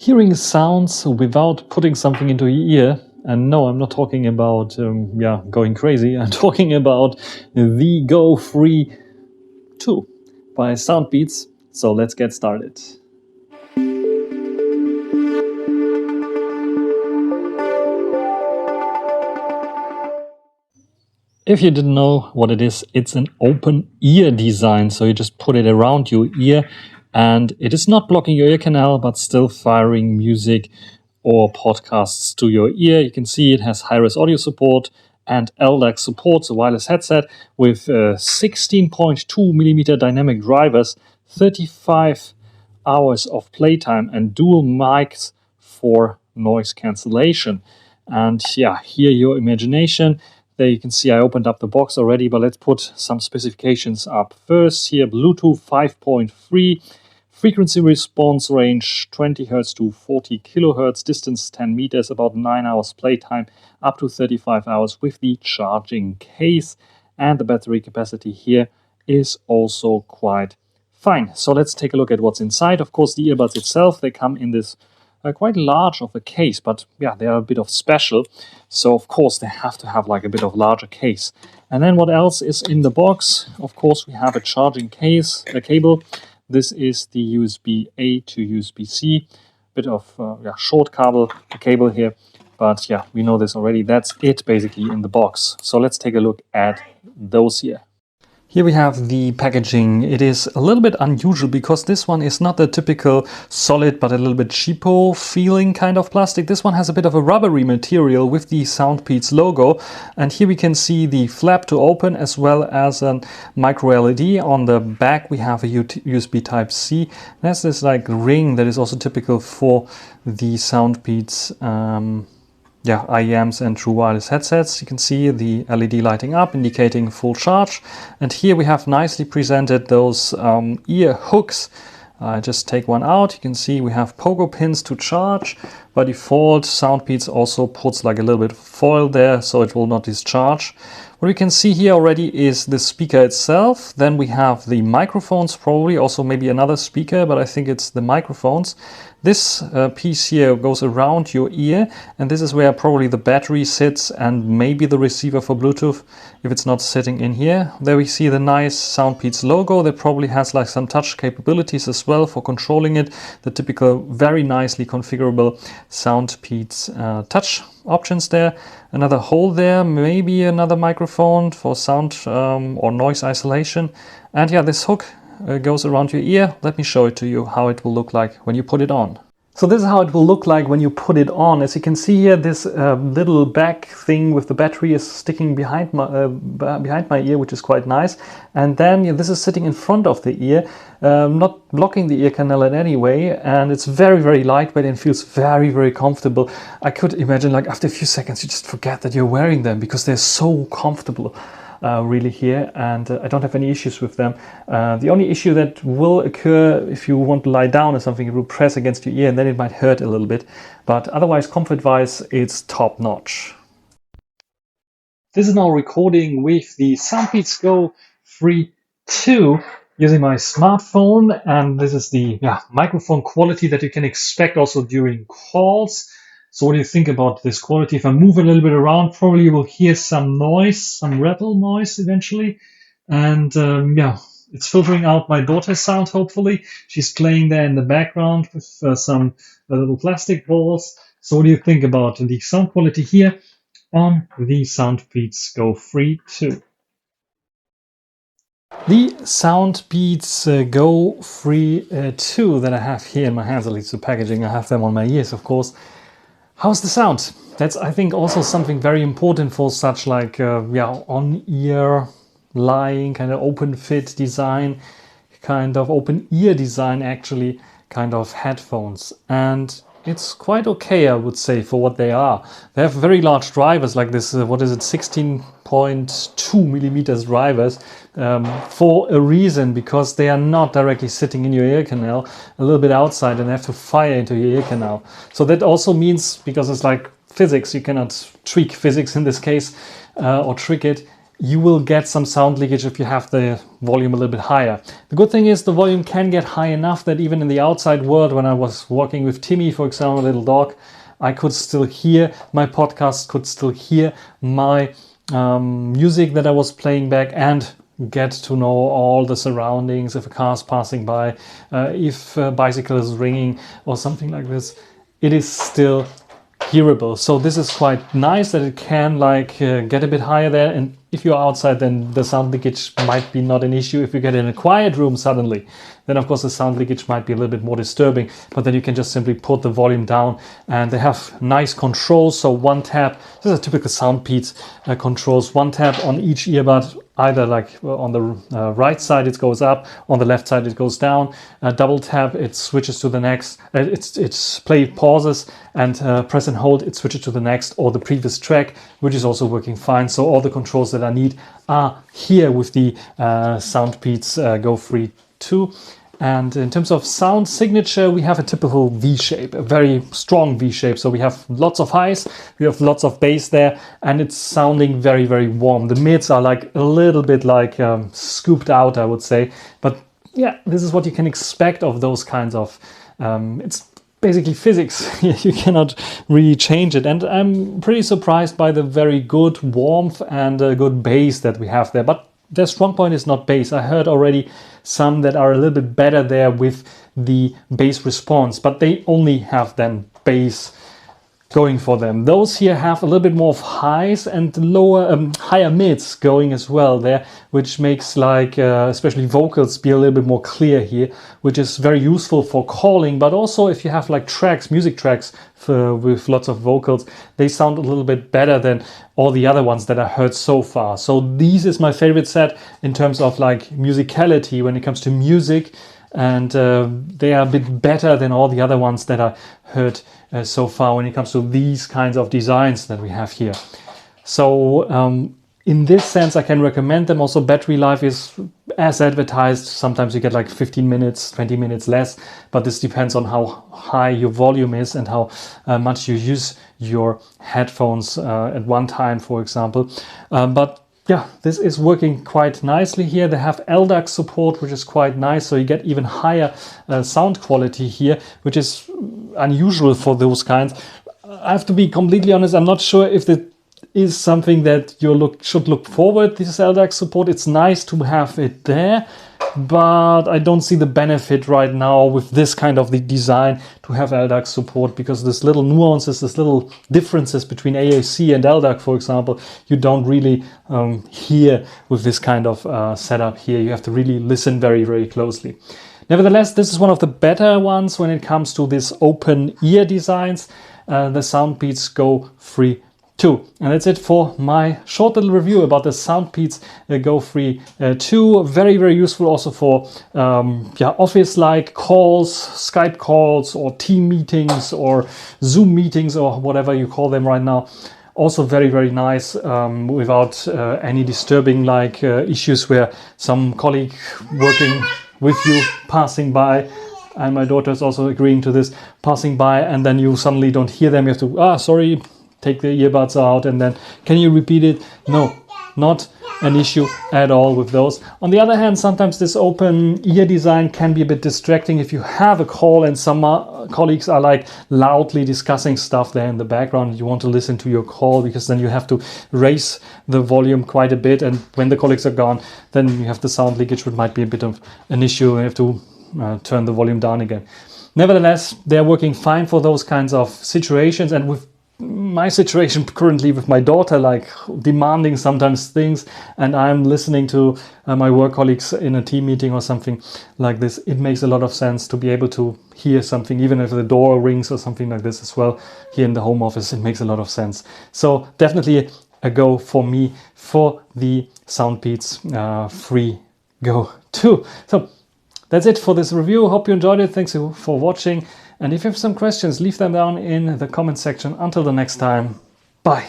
Hearing sounds without putting something into your ear. And no, I'm not talking about going crazy. I'm talking about the Go Free 2 by Soundpeats. So let's get started. If you didn't know what it is, it's an open ear design. So you just put it around your ear and it is not blocking your ear canal, but still firing music or podcasts to your ear. You can see it has high-res audio support and LDAC supports a wireless headset with 16.2 millimeter dynamic drivers, 35 hours of playtime and dual mics for noise cancellation. And yeah, hear your imagination. There you can see I opened up the box already, but let's put some specifications up first. Here, Bluetooth 5.3, frequency response range 20 Hz to 40 kHz, distance 10 meters, about 9 hours playtime, up to 35 hours with the charging case. And the battery capacity here is also quite fine. So let's take a look at what's inside. Of course, the earbuds itself, they come in this quite large of a case, but yeah, they are a bit of special. So of course they have to have like a bit of larger case. And then what else is in the box? Of course, we have a charging case, a cable. This is the USB-A to USB-C, bit of short cable here. But yeah, we know this already. That's it basically in the box. So let's take a look at those here. Here we have the packaging. It is a little bit unusual because this one is not the typical solid but a little bit cheapo feeling kind of plastic. This one has a bit of a rubbery material with the Soundpeats logo. And here we can see the flap to open as well as a micro LED. On the back we have a USB Type-C. There's this like ring that is also typical for the Soundpeats IEMs and true wireless headsets. You can see the LED lighting up, indicating full charge. And here we have nicely presented those ear hooks. Just take one out. You can see we have pogo pins to charge. By default, Soundpeats also puts like a little bit of foil there so it will not discharge. What we can see here already is the speaker itself. Then we have the microphones, probably also maybe another speaker, but I think it's the microphones. This piece here goes around your ear, and this is where probably the battery sits and maybe the receiver for Bluetooth if it's not sitting in here. There we see the nice Soundpeats logo that probably has like some touch capabilities as well for controlling it. The typical very nicely configurable Soundpeats touch options there. Another hole there, maybe another microphone for sound or noise isolation. And yeah, this hook goes around your ear. Let me show it to you how it will look like when you put it on. So this is how it will look like when you put it on. As you can see here, this little back thing with the battery is sticking behind my ear, which is quite nice. And then this is sitting in front of the ear, not blocking the ear canal in any way. And it's very, very lightweight and feels very, very comfortable. I could imagine like after a few seconds, you just forget that you're wearing them because they're so comfortable. Really here, and I don't have any issues with them. The only issue that will occur if you want to lie down or something, it will press against your ear and then it might hurt a little bit. But otherwise, comfort-wise, it's top-notch. This is now recording with the Soundpeats Go Free 2 using my smartphone, and this is the microphone quality that you can expect also during calls. So what do you think about this quality? If I move a little bit around, probably you will hear some noise, some rattle noise eventually. And it's filtering out my daughter's sound, hopefully. She's playing there in the background with some little plastic balls. So what do you think about the sound quality here on the Soundpeats Go Free 2? The Soundpeats Go Free 2 that I have here in my hands, at least the packaging, I have them on my ears, of course. How's the sound? That's, I think, also something very important for such like on-ear lying, kind of open fit design, kind of open ear design actually, kind of headphones. And it's quite okay, I would say, for what they are. They have very large drivers like this, 16.2 millimeters drivers for a reason, because they are not directly sitting in your ear canal, a little bit outside, and have to fire into your ear canal. So that also means, because it's like physics, you cannot tweak physics in this case or trick it. you will get some sound leakage if you have the volume a little bit higher. The good thing is the volume can get high enough that even in the outside world, when I was walking with Timmy, for example, a little dog, I could still hear my podcast, could still hear my music that I was playing back, and get to know all the surroundings. If a car is passing by, if a bicycle is ringing or something like this, it is still hearable. So this is quite nice that it can get a bit higher there, and if you're outside, then the sound leakage might be not an issue. If you get in a quiet room suddenly, then of course the sound leakage might be a little bit more disturbing, but then you can just simply put the volume down, and they have nice controls. So one tap, this is a typical Soundpeats controls, one tap on each earbud, either on the right side it goes up, on the left side it goes down. Double tap, it switches to the next, it's play pauses, and press and hold, it switches to the next or the previous track, which is also working fine. So all the controls that I need are here with the Soundpeats Go Free 2. And in terms of sound signature, we have a typical V shape, a very strong V shape. So we have lots of highs, we have lots of bass there, and it's sounding very, very warm. The mids are a little bit scooped out, I would say. But yeah, this is what you can expect of those kinds of, it's basically physics. You cannot really change it. And I'm pretty surprised by the very good warmth and good bass that we have there. But their strong point is not bass. I heard already some that are a little bit better there with the bass response, but they only have then bass going for them. Those here have a little bit more of highs and higher mids going as well there, which makes especially vocals be a little bit more clear here, which is very useful for calling, but also if you have music tracks with lots of vocals, they sound a little bit better than all the other ones that I heard so far. So this is my favorite set in terms of musicality when it comes to music, and they are a bit better than all the other ones that I heard so far when it comes to these kinds of designs that we have here. So in this sense, I can recommend them. Also, battery life is as advertised. Sometimes you get 15 minutes, 20 minutes less, but this depends on how high your volume is and how much you use your headphones at one time, for example. But yeah, this is working quite nicely here. They have LDAC support, which is quite nice. So you get even higher sound quality here, which is unusual for those kinds. I have to be completely honest. I'm not sure if it is something that you should look forward, this LDAC support. It's nice to have it there, but I don't see the benefit right now with this kind of the design to have LDAC support, because there's little nuances, there's little differences between AAC and LDAC, for example, you don't really hear with this kind of setup here. You have to really listen very, very closely. Nevertheless, this is one of the better ones when it comes to this open ear designs, the Soundpeats Go Free 2. And that's it for my short little review about the Soundpeats Go Free 2. Very, very useful also for office-like calls, Skype calls, or team meetings, or Zoom meetings, or whatever you call them right now. Also very, very nice without any disturbing issues where some colleague working with you passing by, and my daughter is also agreeing to this, passing by, and then you suddenly don't hear them. You have to, sorry, take the earbuds out, and then can you repeat it? No, not an issue at all with those. On the other hand, sometimes this open ear design can be a bit distracting if you have a call and some colleagues are loudly discussing stuff there in the background. You want to listen to your call, because then you have to raise the volume quite a bit, and when the colleagues are gone, then you have the sound leakage, which might be a bit of an issue. You have to turn the volume down again. Nevertheless, they're working fine for those kinds of situations, and with my situation currently with my daughter, demanding sometimes things, and I'm listening to my work colleagues in a team meeting or something like this, it makes a lot of sense to be able to hear something, even if the door rings or something like this as well. Here in the home office, it makes a lot of sense. So definitely a go for me for the Soundpeats Free Go 2. So that's it for this review. Hope you enjoyed it. Thanks for watching. And if you have some questions, leave them down in the comment section. Until the next time, bye.